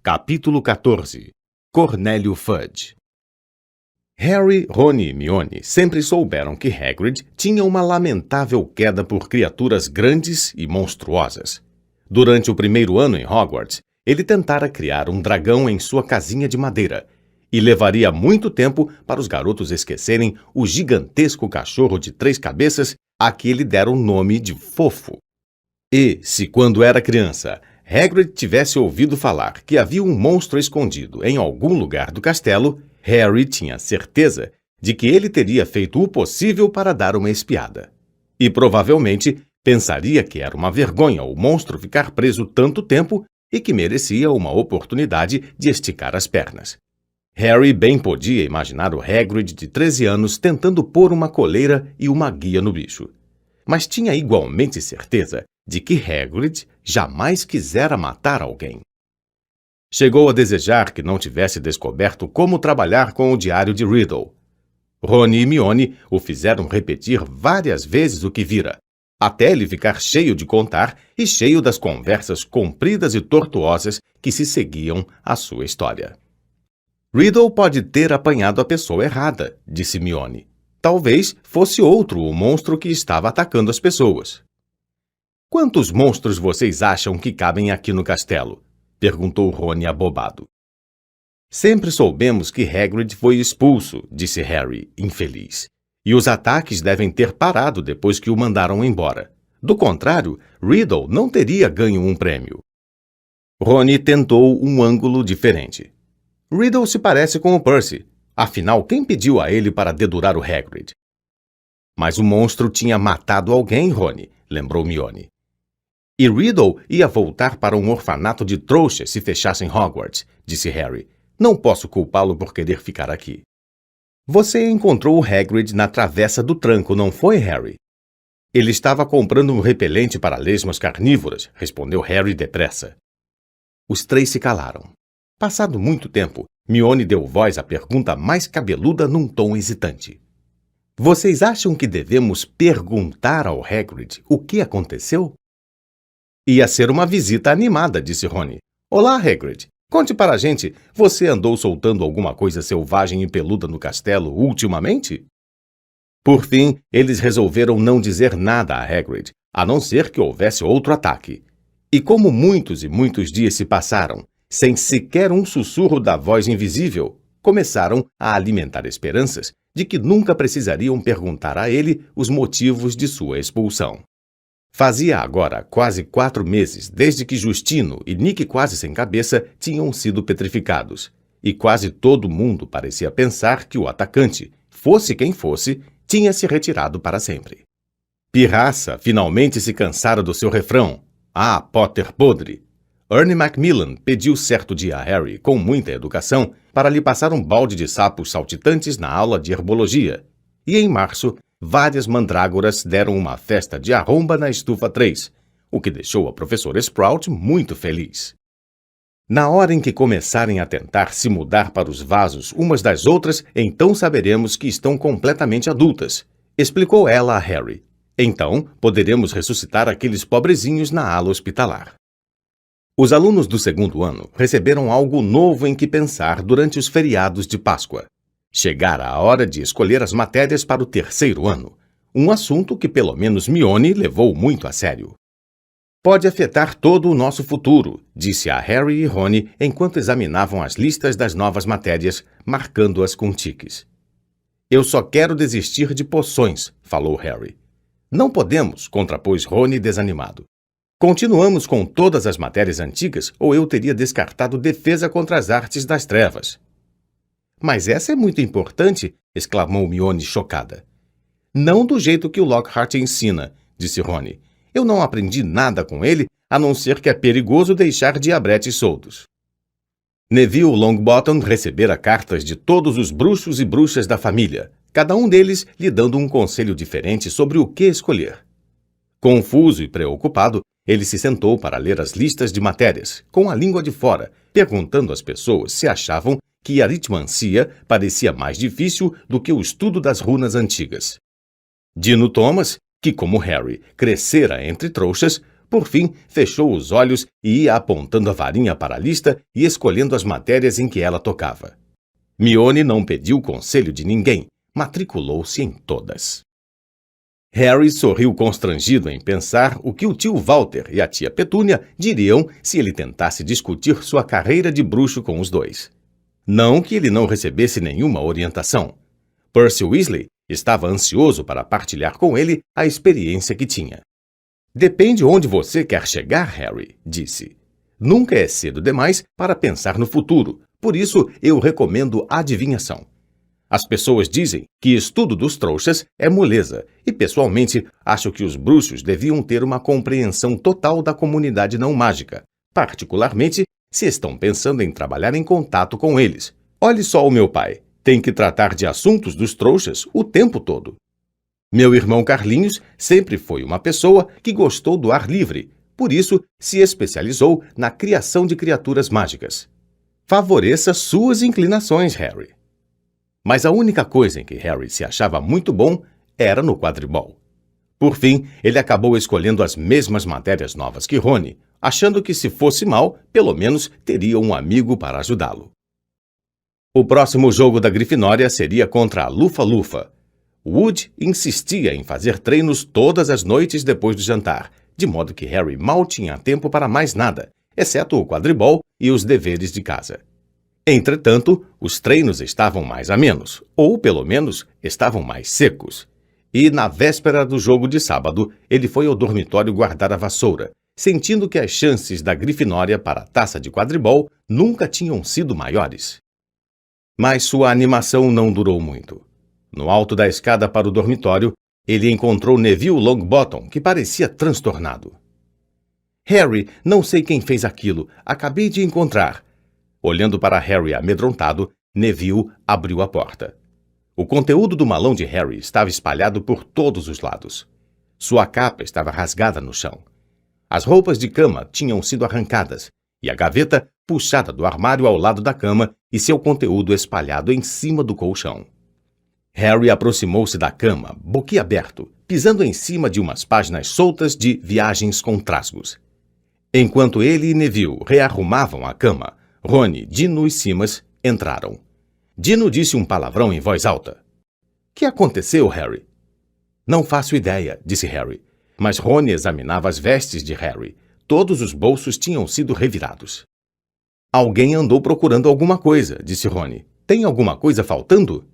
Capítulo 14. Cornélio Fudge. Harry, Rony e Hermione sempre souberam que Hagrid tinha uma lamentável queda por criaturas grandes e monstruosas. Durante o primeiro ano em Hogwarts, ele tentara criar um dragão em sua casinha de madeira, e levaria muito tempo para os garotos esquecerem o gigantesco cachorro de 3 cabeças a que ele dera o nome de Fofo. E, se quando era criança, Hagrid tivesse ouvido falar que havia um monstro escondido em algum lugar do castelo, Harry tinha certeza de que ele teria feito o possível para dar uma espiada. E provavelmente pensaria que era uma vergonha o monstro ficar preso tanto tempo e que merecia uma oportunidade de esticar as pernas. Harry bem podia imaginar o Hagrid de 13 anos tentando pôr uma coleira e uma guia no bicho. Mas tinha igualmente certeza de que Hagrid jamais quisera matar alguém. Chegou a desejar que não tivesse descoberto como trabalhar com o diário de Riddle. Rony e Hermione o fizeram repetir várias vezes o que vira, até ele ficar cheio de contar e cheio das conversas compridas e tortuosas que se seguiam à sua história. Riddle pode ter apanhado a pessoa errada, disse Hermione. Talvez fosse outro o monstro que estava atacando as pessoas. Quantos monstros vocês acham que cabem aqui no castelo? Perguntou Rony abobado. Sempre soubemos que Hagrid foi expulso, disse Harry, infeliz. E os ataques devem ter parado depois que o mandaram embora. Do contrário, Riddle não teria ganho um prêmio. Rony tentou um ângulo diferente. Riddle se parece com o Percy. Afinal, quem pediu a ele para dedurar o Hagrid? Mas o monstro tinha matado alguém, Rony, lembrou Hermione. E Riddle ia voltar para um orfanato de trouxas se fechassem Hogwarts, disse Harry. Não posso culpá-lo por querer ficar aqui. Você encontrou o Hagrid na travessa do tranco, não foi, Harry? Ele estava comprando um repelente para lesmas carnívoras, respondeu Harry depressa. Os 3 se calaram. Passado muito tempo, Hermione deu voz à pergunta mais cabeluda num tom hesitante. Vocês acham que devemos perguntar ao Hagrid o que aconteceu? Ia ser uma visita animada, disse Rony. Olá, Hagrid. Conte para a gente, você andou soltando alguma coisa selvagem e peluda no castelo ultimamente? Por fim, eles resolveram não dizer nada a Hagrid, a não ser que houvesse outro ataque. E como muitos e muitos dias se passaram, sem sequer um sussurro da voz invisível, começaram a alimentar esperanças de que nunca precisariam perguntar a ele os motivos de sua expulsão. Fazia agora quase 4 meses desde que Justino e Nick Quase Sem Cabeça tinham sido petrificados, e quase todo mundo parecia pensar que o atacante, fosse quem fosse, tinha se retirado para sempre. Pirraça finalmente se cansara do seu refrão. Ah, Potter podre! Ernie Macmillan pediu certo dia a Harry, com muita educação, para lhe passar um balde de sapos saltitantes na aula de herbologia. E em março, várias mandrágoras deram uma festa de arromba na estufa 3, o que deixou a professora Sprout muito feliz. Na hora em que começarem a tentar se mudar para os vasos umas das outras, então saberemos que estão completamente adultas, explicou ela a Harry. Então, poderemos ressuscitar aqueles pobrezinhos na ala hospitalar. Os alunos do 2º ano receberam algo novo em que pensar durante os feriados de Páscoa. Chegara a hora de escolher as matérias para o 3º ano, um assunto que pelo menos Hermione levou muito a sério. Pode afetar todo o nosso futuro, disse a Harry e Rony enquanto examinavam as listas das novas matérias, marcando-as com tiques. Eu só quero desistir de poções, falou Harry. Não podemos, contrapôs Rony desanimado. Continuamos com todas as matérias antigas ou eu teria descartado defesa contra as artes das trevas. Mas essa é muito importante, exclamou Hermione chocada. Não do jeito que o Lockhart ensina, disse Rony. Eu não aprendi nada com ele, a não ser que é perigoso deixar diabretes soltos. Neville Longbottom recebera cartas de todos os bruxos e bruxas da família, cada um deles lhe dando um conselho diferente sobre o que escolher. Confuso e preocupado, ele se sentou para ler as listas de matérias, com a língua de fora, perguntando às pessoas se achavam que aritmancia parecia mais difícil do que o estudo das runas antigas. Dino Thomas, que como Harry crescera entre trouxas, Por fim, fechou os olhos e ia apontando a varinha para a lista e escolhendo as matérias em que ela tocava. Mione não pediu conselho de ninguém, matriculou-se em todas. Harry sorriu constrangido em pensar o que o tio Walter e a tia Petúnia diriam se ele tentasse discutir sua carreira de bruxo com os dois. Não que ele não recebesse nenhuma orientação. Percy Weasley estava ansioso para partilhar com ele a experiência que tinha. Depende onde você quer chegar, Harry, disse. Nunca é cedo demais para pensar no futuro, por isso eu recomendo a adivinhação. As pessoas dizem que estudo dos trouxas é moleza e, pessoalmente, acho que os bruxos deviam ter uma compreensão total da comunidade não mágica, particularmente se estão pensando em trabalhar em contato com eles. Olhe só o meu pai, tem que tratar de assuntos dos trouxas o tempo todo. Meu irmão Carlinhos sempre foi uma pessoa que gostou do ar livre, por isso se especializou na criação de criaturas mágicas. Favoreça suas inclinações, Harry. Mas a única coisa em que Harry se achava muito bom era no quadribol. Por fim, ele acabou escolhendo as mesmas matérias novas que Rony, achando que se fosse mal, pelo menos teria um amigo para ajudá-lo. O próximo jogo da Grifinória seria contra a Lufa-Lufa. Wood insistia em fazer treinos todas as noites depois do jantar, de modo que Harry mal tinha tempo para mais nada, exceto o quadribol e os deveres de casa. Entretanto, os treinos estavam mais amenos, ou pelo menos estavam mais secos. E na véspera do jogo de sábado, ele foi ao dormitório guardar a vassoura, sentindo que as chances da Grifinória para a taça de quadribol nunca tinham sido maiores. Mas sua animação não durou muito. No alto da escada para o dormitório, ele encontrou Neville Longbottom, que parecia transtornado. Harry, não sei quem fez aquilo, acabei de encontrar. Olhando para Harry amedrontado, Neville abriu a porta. O conteúdo do malão de Harry estava espalhado por todos os lados. Sua capa estava rasgada no chão. As roupas de cama tinham sido arrancadas e a gaveta puxada do armário ao lado da cama e seu conteúdo espalhado em cima do colchão. Harry aproximou-se da cama, boquiaberto, pisando em cima de umas páginas soltas de Viagens com Trasgos. Enquanto ele e Neville rearrumavam a cama, Rony, Dino e Simas entraram. Dino disse um palavrão em voz alta. — Que aconteceu, Harry? — Não faço ideia, disse Harry. Mas Rony examinava as vestes de Harry. Todos os bolsos tinham sido revirados. — Alguém andou procurando alguma coisa, disse Rony. Tem alguma coisa faltando?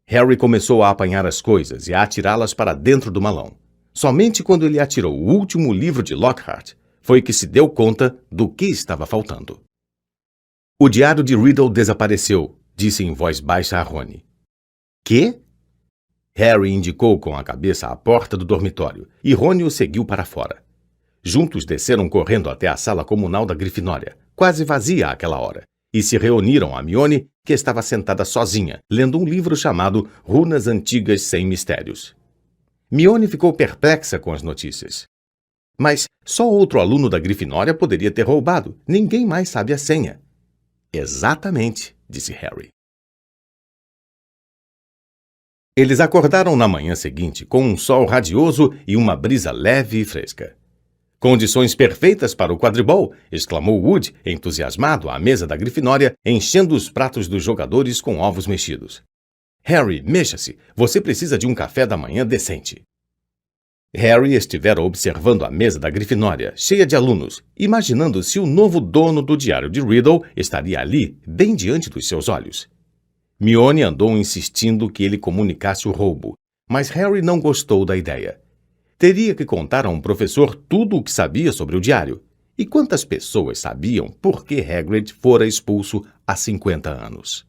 Harry começou a apanhar as coisas e a atirá-las para dentro do malão. Somente quando ele atirou o último livro de Lockhart foi que se deu conta do que estava faltando. O diário de Riddle desapareceu, disse em voz baixa a Rony. Quê? Harry indicou com a cabeça a porta do dormitório e Rony o seguiu para fora. Juntos desceram correndo até a sala comunal da Grifinória, quase vazia àquela hora, e se reuniram a Hermione, que estava sentada sozinha, lendo um livro chamado Runas Antigas Sem Mistérios. Hermione ficou perplexa com as notícias. Mas só outro aluno da Grifinória poderia ter roubado. Ninguém mais sabe a senha. Exatamente, disse Harry. Eles acordaram na manhã seguinte com um sol radioso e uma brisa leve e fresca. Condições perfeitas para o quadribol, exclamou Wood, entusiasmado à mesa da Grifinória, enchendo os pratos dos jogadores com ovos mexidos. Harry, mexa-se, você precisa de um café da manhã decente. Harry estivera observando a mesa da Grifinória, cheia de alunos, imaginando se o novo dono do diário de Riddle estaria ali, bem diante dos seus olhos. Hermione andou insistindo que ele comunicasse o roubo, mas Harry não gostou da ideia. Teria que contar a um professor tudo o que sabia sobre o diário. E quantas pessoas sabiam por que Hagrid fora expulso há 50 anos?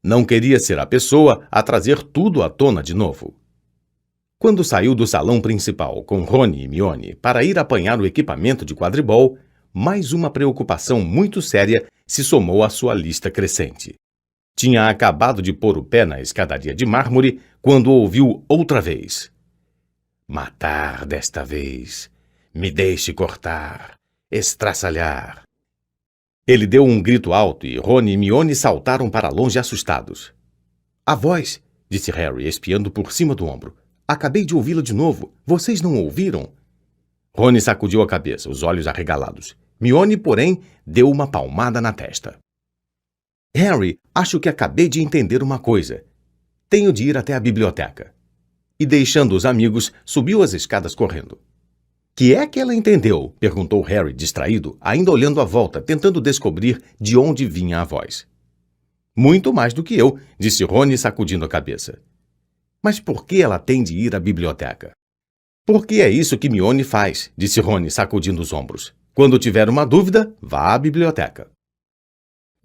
Não queria ser a pessoa a trazer tudo à tona de novo. Quando saiu do salão principal com Rony e Hermione para ir apanhar o equipamento de quadribol, mais uma preocupação muito séria se somou à sua lista crescente. Tinha acabado de pôr o pé na escadaria de mármore quando ouviu outra vez. Matar desta vez. Me deixe cortar. Estraçalhar. Ele deu um grito alto e Rony e Hermione saltaram para longe assustados. A voz, disse Harry, espiando por cima do ombro. Acabei de ouvi-la de novo. Vocês não ouviram? Rony sacudiu a cabeça, os olhos arregalados. Mione, porém, deu uma palmada na testa. Harry, acho que acabei de entender uma coisa. Tenho de ir até a biblioteca. E deixando os amigos, subiu as escadas correndo. Que é que ela entendeu? Perguntou Harry, distraído, ainda olhando à volta, tentando descobrir de onde vinha a voz. Muito mais do que eu, disse Rony, sacudindo a cabeça. Mas por que ela tem de ir à biblioteca? Porque é isso que Mione faz, disse Rony, sacudindo os ombros. Quando tiver uma dúvida, vá à biblioteca.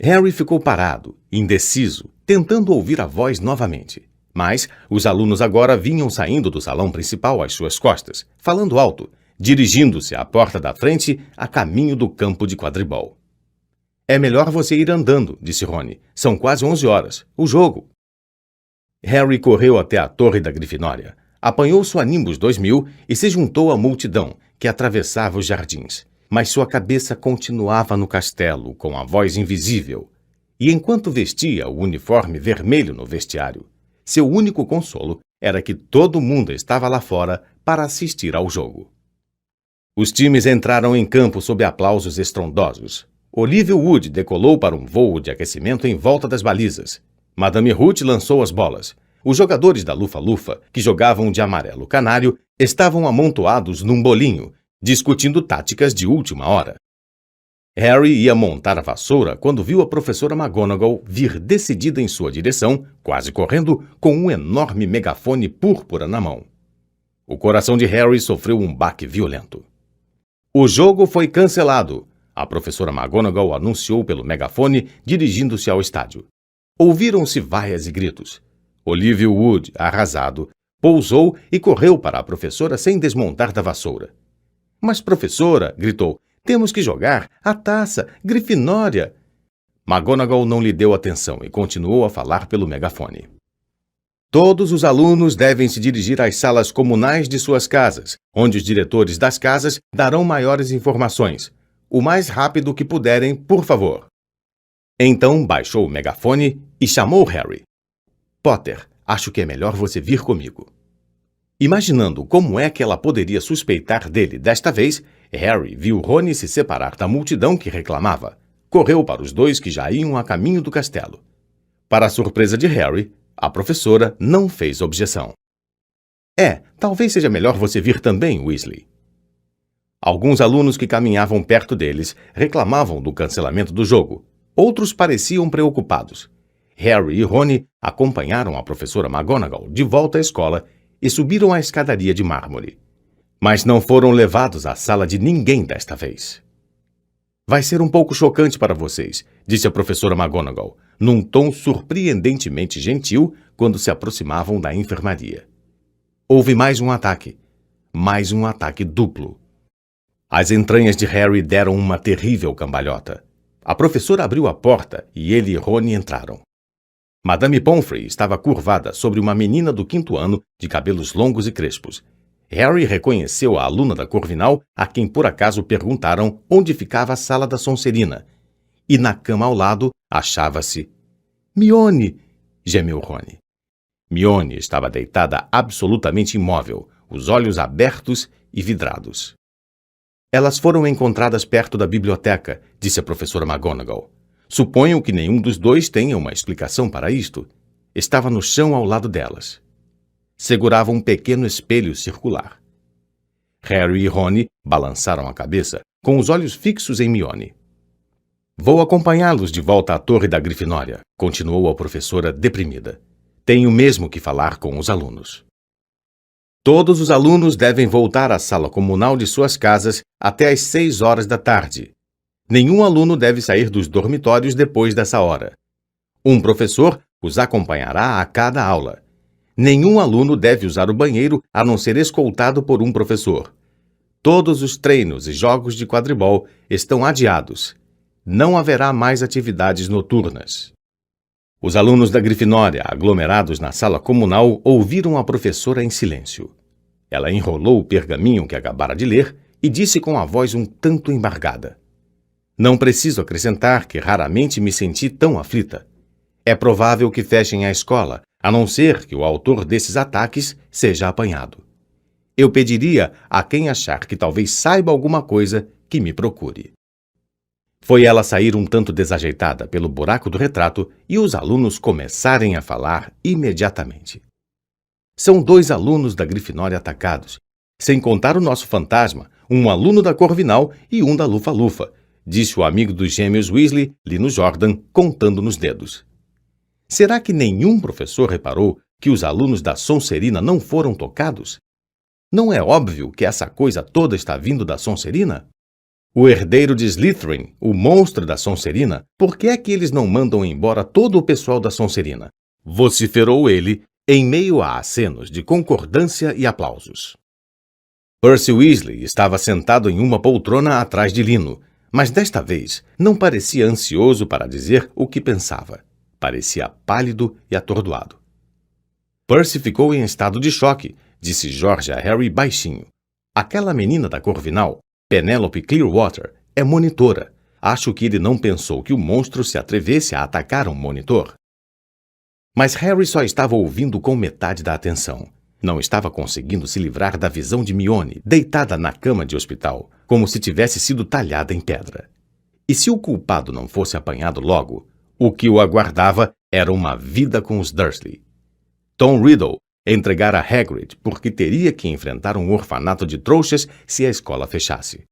Harry ficou parado, indeciso, tentando ouvir a voz novamente. Mas os alunos agora vinham saindo do salão principal às suas costas, falando alto, dirigindo-se à porta da frente a caminho do campo de quadribol. É melhor você ir andando, disse Rony. São quase 11 horas. O jogo. Harry correu até a torre da Grifinória, apanhou sua Nimbus 2000 e se juntou à multidão que atravessava os jardins. Mas sua cabeça continuava no castelo, com a voz invisível. E enquanto vestia o uniforme vermelho no vestiário, seu único consolo era que todo mundo estava lá fora para assistir ao jogo. Os times entraram em campo sob aplausos estrondosos. Olivia Wood decolou para um voo de aquecimento em volta das balizas. Madame Ruth lançou as bolas. Os jogadores da Lufa-Lufa, que jogavam de amarelo canário, estavam amontoados num bolinho, discutindo táticas de última hora. Harry ia montar a vassoura quando viu a professora McGonagall vir decidida em sua direção, quase correndo, com um enorme megafone púrpura na mão. O coração de Harry sofreu um baque violento. O jogo foi cancelado, a professora McGonagall anunciou pelo megafone, dirigindo-se ao estádio. Ouviram-se vaias e gritos. Olivia Wood, arrasado, pousou e correu para a professora sem desmontar da vassoura. Mas, professora, gritou, temos que jogar a taça, Grifinória. McGonagall não lhe deu atenção e continuou a falar pelo megafone. Todos os alunos devem se dirigir às salas comunais de suas casas, onde os diretores das casas darão maiores informações. O mais rápido que puderem, por favor. Então baixou o megafone e chamou Harry. Potter, acho que é melhor você vir comigo. Imaginando como é que ela poderia suspeitar dele desta vez, Harry viu Rony se separar da multidão que reclamava. Correu para os dois que já iam a caminho do castelo. Para a surpresa de Harry, a professora não fez objeção. Talvez seja melhor você vir também, Weasley. Alguns alunos que caminhavam perto deles reclamavam do cancelamento do jogo. Outros pareciam preocupados. Harry e Rony acompanharam a professora McGonagall de volta à escola e subiram a escadaria de mármore. Mas não foram levados à sala de ninguém desta vez. Vai ser um pouco chocante para vocês, disse a professora McGonagall, num tom surpreendentemente gentil quando se aproximavam da enfermaria. Houve mais um ataque duplo. As entranhas de Harry deram uma terrível cambalhota. A professora abriu a porta e ele e Rony entraram. Madame Pomfrey estava curvada sobre uma menina do 5º ano de cabelos longos e crespos. Harry reconheceu a aluna da Corvinal, a quem por acaso perguntaram onde ficava a sala da Sonserina. E na cama ao lado achava-se... Mione! Gemeu Rony. Mione estava deitada absolutamente imóvel, os olhos abertos e vidrados. Elas foram encontradas perto da biblioteca, disse a professora McGonagall. Suponho que nenhum dos dois tenha uma explicação para isto. Estava no chão ao lado delas. Segurava um pequeno espelho circular. Harry e Rony balançaram a cabeça, com os olhos fixos em Mione. Vou acompanhá-los de volta à torre da Grifinória, continuou a professora deprimida. Tenho mesmo que falar com os alunos. Todos os alunos devem voltar à sala comunal de suas casas até às 6 horas da tarde. Nenhum aluno deve sair dos dormitórios depois dessa hora. Um professor os acompanhará a cada aula. Nenhum aluno deve usar o banheiro a não ser escoltado por um professor. Todos os treinos e jogos de quadribol estão adiados. Não haverá mais atividades noturnas. Os alunos da Grifinória, aglomerados na sala comunal, ouviram a professora em silêncio. Ela enrolou o pergaminho que acabara de ler e disse com a voz um tanto embargada. Não preciso acrescentar que raramente me senti tão aflita. É provável que fechem a escola, a não ser que o autor desses ataques seja apanhado. Eu pediria a quem achar que talvez saiba alguma coisa que me procure. Foi ela sair um tanto desajeitada pelo buraco do retrato e os alunos começarem a falar imediatamente. São 2 alunos da Grifinória atacados, sem contar o nosso fantasma, um aluno da Corvinal e um da Lufa-Lufa, disse o amigo dos gêmeos Weasley, Lino Jordan, contando nos dedos. Será que nenhum professor reparou que os alunos da Sonserina não foram tocados? Não é óbvio que essa coisa toda está vindo da Sonserina? O herdeiro de Slytherin, o monstro da Sonserina, por que é que eles não mandam embora todo o pessoal da Sonserina? Vociferou ele, em meio a acenos de concordância e aplausos. Percy Weasley estava sentado em uma poltrona atrás de Lino, mas desta vez não parecia ansioso para dizer o que pensava. Parecia pálido e atordoado. Percy ficou em estado de choque, disse George a Harry baixinho. Aquela menina da Corvinal, Penelope Clearwater, é monitora. Acho que ele não pensou que o monstro se atrevesse a atacar um monitor. Mas Harry só estava ouvindo com metade da atenção. Não estava conseguindo se livrar da visão de Mione, deitada na cama de hospital, como se tivesse sido talhada em pedra. E se o culpado não fosse apanhado logo, o que o aguardava era uma vida com os Dursley. Tom Riddle entregara Hagrid porque teria que enfrentar um orfanato de trouxas se a escola fechasse.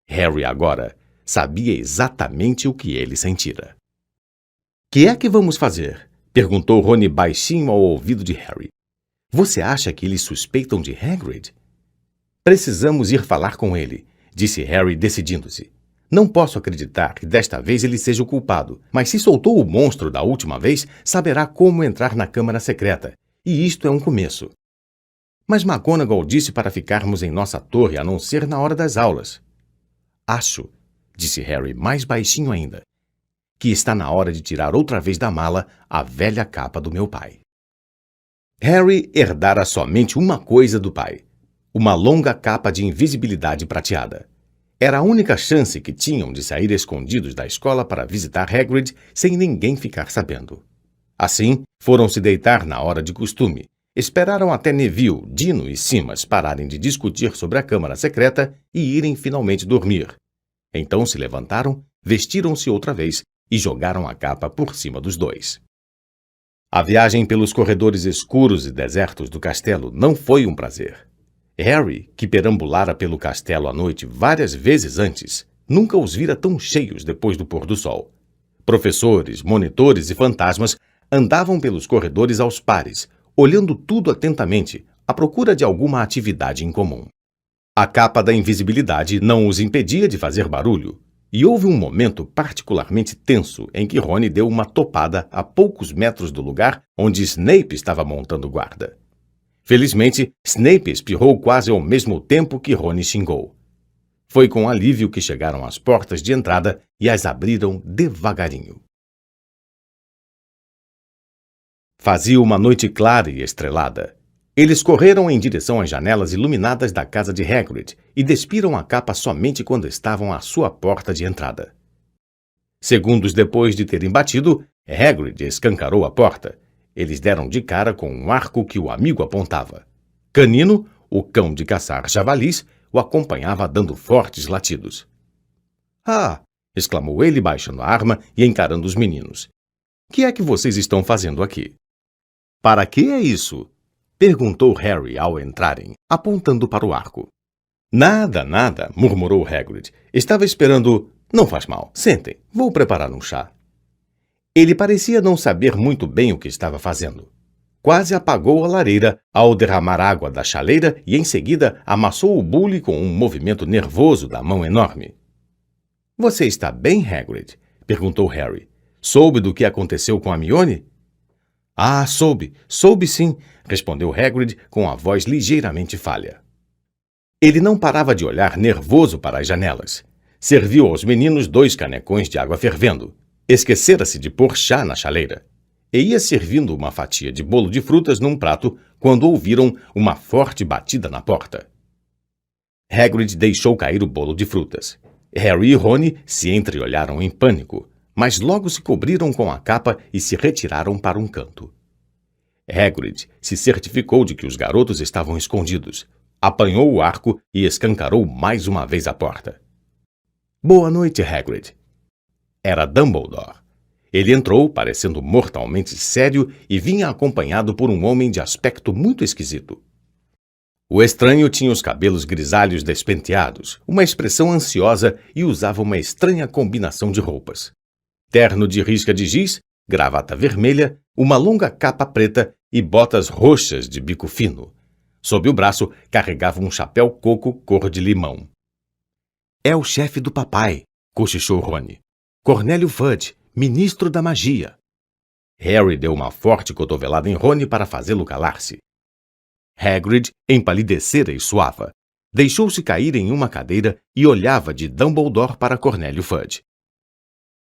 Harry agora sabia exatamente o que ele sentira. "Que é que vamos fazer?" perguntou Rony baixinho ao ouvido de Harry. "Você acha que eles suspeitam de Hagrid?" "Precisamos ir falar com ele", disse Harry decidindo-se. "Não posso acreditar que desta vez ele seja o culpado, mas se soltou o monstro da última vez, saberá como entrar na Câmara Secreta. E isto é um começo." "Mas McGonagall disse para ficarmos em nossa torre a não ser na hora das aulas." "Acho", disse Harry mais baixinho ainda, "que está na hora de tirar outra vez da mala a velha capa do meu pai." Harry herdara somente uma coisa do pai: uma longa capa de invisibilidade prateada. Era a única chance que tinham de sair escondidos da escola para visitar Hagrid sem ninguém ficar sabendo. Assim, foram se deitar na hora de costume. Esperaram até Neville, Dino e Simas pararem de discutir sobre a Câmara Secreta e irem finalmente dormir. Então se levantaram, vestiram-se outra vez e jogaram a capa por cima dos 2. A viagem pelos corredores escuros e desertos do castelo não foi um prazer. Harry, que perambulara pelo castelo à noite várias vezes antes, nunca os vira tão cheios depois do pôr do sol. Professores, monitores e fantasmas andavam pelos corredores aos pares, olhando tudo atentamente, à procura de alguma atividade em comum. A capa da invisibilidade não os impedia de fazer barulho, e houve um momento particularmente tenso em que Rony deu uma topada a poucos metros do lugar onde Snape estava montando guarda. Felizmente, Snape espirrou quase ao mesmo tempo que Rony xingou. Foi com alívio que chegaram às portas de entrada e as abriram devagarinho. Fazia uma noite clara e estrelada. Eles correram em direção às janelas iluminadas da casa de Hagrid e despiram a capa somente quando estavam à sua porta de entrada. Segundos depois de terem batido, Hagrid escancarou a porta. Eles deram de cara com um arco que o amigo apontava. Canino, o cão de caçar javalis, o acompanhava dando fortes latidos. "Ah!" exclamou ele baixando a arma e encarando os meninos. "Que é que vocês estão fazendo aqui?" "Para que é isso?" perguntou Harry ao entrarem, apontando para o arco. "Nada, nada", murmurou Hagrid. "Estava esperando... Não faz mal. Sentem, vou preparar um chá." Ele parecia não saber muito bem o que estava fazendo. Quase apagou a lareira ao derramar água da chaleira e, em seguida, amassou o bule com um movimento nervoso da mão enorme. "Você está bem, Hagrid?" perguntou Harry. "Soube do que aconteceu com a Mione?" "Ah, soube sim", respondeu Hagrid com a voz ligeiramente falha. Ele não parava de olhar nervoso para as janelas. Serviu aos meninos 2 canecões de água fervendo. Esquecera-se de pôr chá na chaleira. E ia servindo uma fatia de bolo de frutas num prato quando ouviram uma forte batida na porta. Hagrid deixou cair o bolo de frutas. Harry e Rony se entreolharam em pânico, mas logo se cobriram com a capa e se retiraram para um canto. Hagrid se certificou de que os garotos estavam escondidos. Apanhou o arco e escancarou mais uma vez a porta. Boa noite, Hagrid. Era Dumbledore. Ele entrou, parecendo mortalmente sério, e vinha acompanhado por um homem de aspecto muito esquisito. O estranho tinha os cabelos grisalhos despenteados, uma expressão ansiosa e usava uma estranha combinação de roupas. Terno de risca de giz, gravata vermelha, uma longa capa preta e botas roxas de bico fino. Sob o braço, carregava um chapéu coco cor de limão. É o chefe do papai, cochichou Rony. Cornélio Fudge, ministro da magia. Harry deu uma forte cotovelada em Rony para fazê-lo calar-se. Hagrid empalidecera e suava. Deixou-se cair em uma cadeira e olhava de Dumbledore para Cornélio Fudge.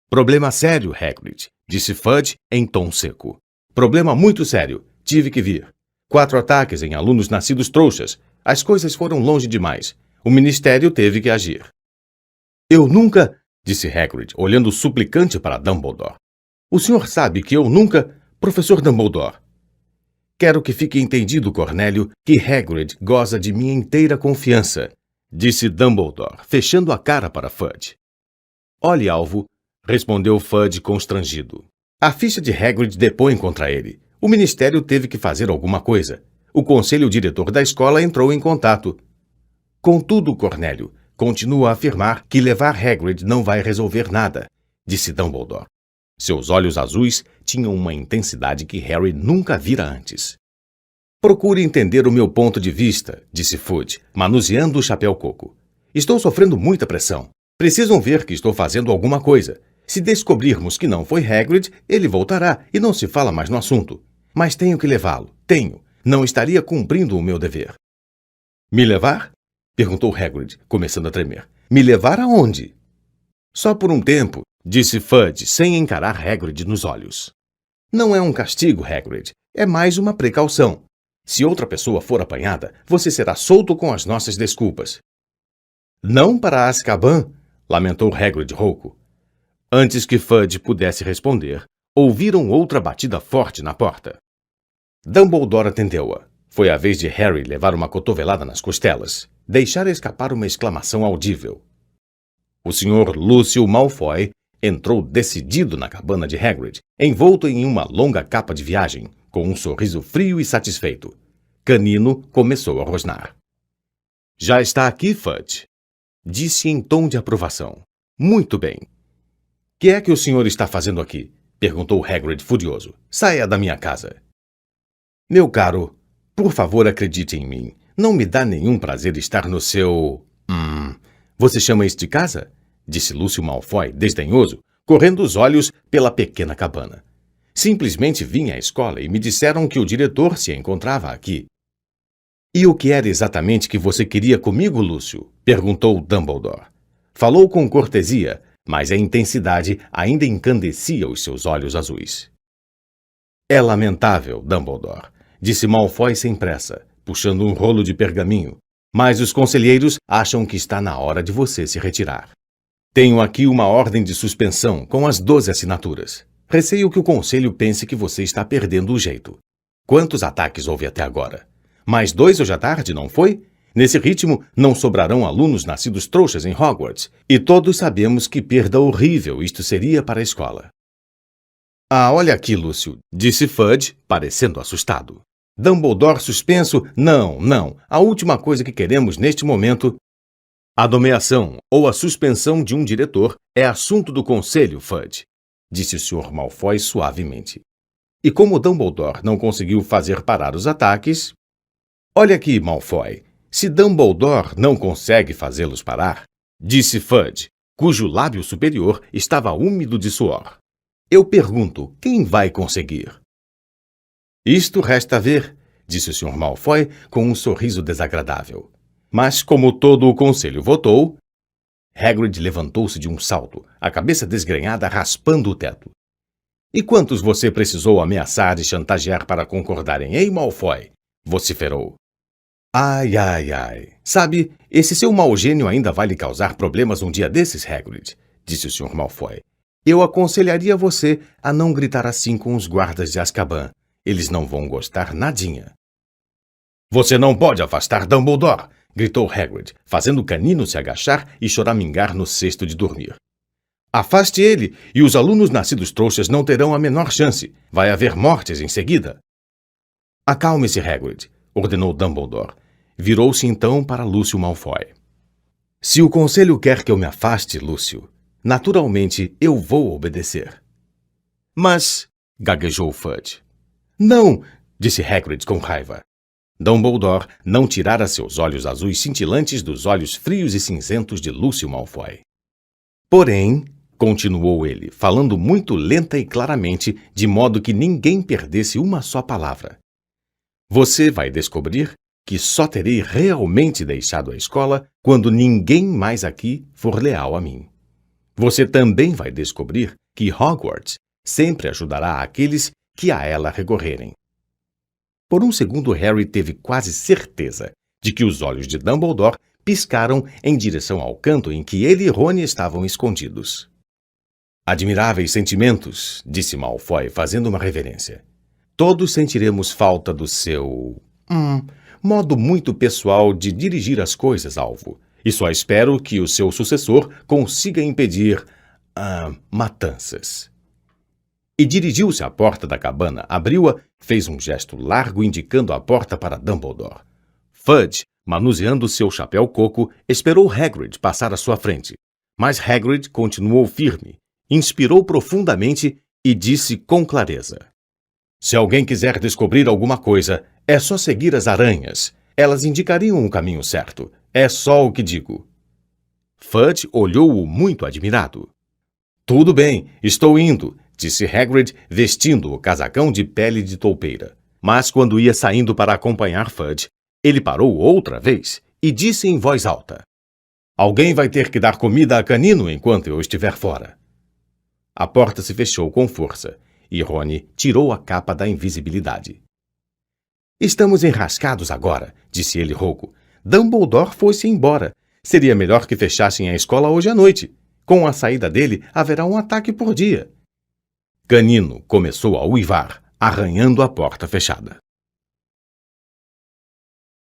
Problema sério, Hagrid, disse Fudge em tom seco. Problema muito sério. Tive que vir. 4 ataques em alunos nascidos trouxas. As coisas foram longe demais. O ministério teve que agir. Eu nunca... disse Hagrid, olhando suplicante para Dumbledore. O senhor sabe que eu nunca... Professor Dumbledore. Quero que fique entendido, Cornélio, que Hagrid goza de minha inteira confiança, disse Dumbledore, fechando a cara para Fudge. Olhe, alvo, respondeu Fudge constrangido. A ficha de Hagrid depõe contra ele. O ministério teve que fazer alguma coisa. O conselho diretor da escola entrou em contato. Contudo, Cornélio, continua a afirmar que levar Hagrid não vai resolver nada, disse Dumbledore. Seus olhos azuis tinham uma intensidade que Harry nunca vira antes. Procure entender o meu ponto de vista, disse Fudge, manuseando o chapéu coco. Estou sofrendo muita pressão. Precisam ver que estou fazendo alguma coisa. Se descobrirmos que não foi Hagrid, ele voltará e não se fala mais no assunto. Mas tenho que levá-lo. Tenho. Não estaria cumprindo o meu dever. Me levar? Perguntou Hagrid, começando a tremer. Me levar aonde? Só por um tempo, disse Fudge, sem encarar Hagrid nos olhos. Não é um castigo, Hagrid. É mais uma precaução. Se outra pessoa for apanhada, você será solto com as nossas desculpas. Não para Azkaban, lamentou Hagrid rouco. Antes que Fudge pudesse responder, ouviram outra batida forte na porta. Dumbledore atendeu-a. Foi a vez de Harry levar uma cotovelada nas costelas, deixar escapar uma exclamação audível. O Sr. Lúcio Malfoy entrou decidido na cabana de Hagrid, envolto em uma longa capa de viagem, com um sorriso frio e satisfeito. Canino começou a rosnar. Já está aqui, Fudge, disse em tom de aprovação. Muito bem. Que é que o senhor está fazendo aqui? Perguntou Hagrid furioso. Saia da minha casa. Meu caro, por favor acredite em mim. Não me dá nenhum prazer estar no seu... Você chama isso de casa? Disse Lúcio Malfoy, desdenhoso, correndo os olhos pela pequena cabana. Simplesmente vim à escola e me disseram que o diretor se encontrava aqui. E o que era exatamente que você queria comigo, Lúcio? Perguntou Dumbledore. Falou com cortesia, mas a intensidade ainda encandecia os seus olhos azuis. É lamentável, Dumbledore, disse Malfoy sem pressa, puxando um rolo de pergaminho. Mas os conselheiros acham que está na hora de você se retirar. Tenho aqui uma ordem de suspensão com as 12 assinaturas. Receio que o conselho pense que você está perdendo o jeito. Quantos ataques houve até agora? Mais 2 hoje à tarde, não foi? Nesse ritmo, não sobrarão alunos nascidos trouxas em Hogwarts, e todos sabemos que perda horrível isto seria para a escola. Ah, olha aqui, Lúcio, disse Fudge, parecendo assustado. Dumbledore suspenso? Não. A última coisa que queremos neste momento... A nomeação ou a suspensão de um diretor é assunto do conselho, Fudge, disse o Sr. Malfoy suavemente. E como Dumbledore não conseguiu fazer parar os ataques... Olha aqui, Malfoy, se Dumbledore não consegue fazê-los parar, disse Fudge, cujo lábio superior estava úmido de suor. Eu pergunto, quem vai conseguir? Isto resta ver, disse o Sr. Malfoy com um sorriso desagradável. Mas, como todo o conselho votou... Hagrid levantou-se de um salto, a cabeça desgrenhada raspando o teto. E quantos você precisou ameaçar e chantagear para concordarem, hein, Malfoy? Vociferou. Ai. Sabe, esse seu mau gênio ainda vai lhe causar problemas um dia desses, Hagrid, disse o Sr. Malfoy. Eu aconselharia você a não gritar assim com os guardas de Azkaban. Eles não vão gostar nadinha. Você não pode afastar Dumbledore! Gritou Hagrid, fazendo Canino se agachar e choramingar no cesto de dormir. Afaste ele, e os alunos nascidos trouxas não terão a menor chance. Vai haver mortes em seguida. Acalme-se, Hagrid, ordenou Dumbledore. Virou-se então para Lúcio Malfoy. Se o conselho quer que eu me afaste, Lúcio, naturalmente eu vou obedecer. Mas... gaguejou Fudge. Não! Disse Hagrid com raiva. Dumbledore não tirara seus olhos azuis cintilantes dos olhos frios e cinzentos de Lúcio Malfoy. Porém, continuou ele, falando muito lenta e claramente, de modo que ninguém perdesse uma só palavra. Você vai descobrir que só terei realmente deixado a escola quando ninguém mais aqui for leal a mim. Você também vai descobrir que Hogwarts sempre ajudará aqueles que a ela recorrerem. Por um segundo, Harry teve quase certeza de que os olhos de Dumbledore piscaram em direção ao canto em que ele e Rony estavam escondidos. Admiráveis sentimentos, disse Malfoy, fazendo uma reverência. Todos sentiremos falta do seu... modo muito pessoal de dirigir as coisas, alvo. E só espero que o seu sucessor consiga impedir... matanças. E dirigiu-se à porta da cabana, abriu-a, fez um gesto largo indicando a porta para Dumbledore. Fudge, manuseando seu chapéu coco, esperou Hagrid passar à sua frente. Mas Hagrid continuou firme, inspirou profundamente e disse com clareza. Se alguém quiser descobrir alguma coisa, é só seguir as aranhas. Elas indicariam o caminho certo. É só o que digo. Fudge olhou-o muito admirado. Tudo bem, estou indo, disse Hagrid, vestindo o casacão de pele de toupeira. Mas quando ia saindo para acompanhar Fudge, ele parou outra vez e disse em voz alta. Alguém vai ter que dar comida a Canino enquanto eu estiver fora. A porta se fechou com força e Rony tirou a capa da invisibilidade. Estamos enrascados agora, disse ele rouco. Dumbledore foi-se embora. Seria melhor que fechassem a escola hoje à noite. Com a saída dele, haverá um ataque por dia. Canino começou a uivar, arranhando a porta fechada.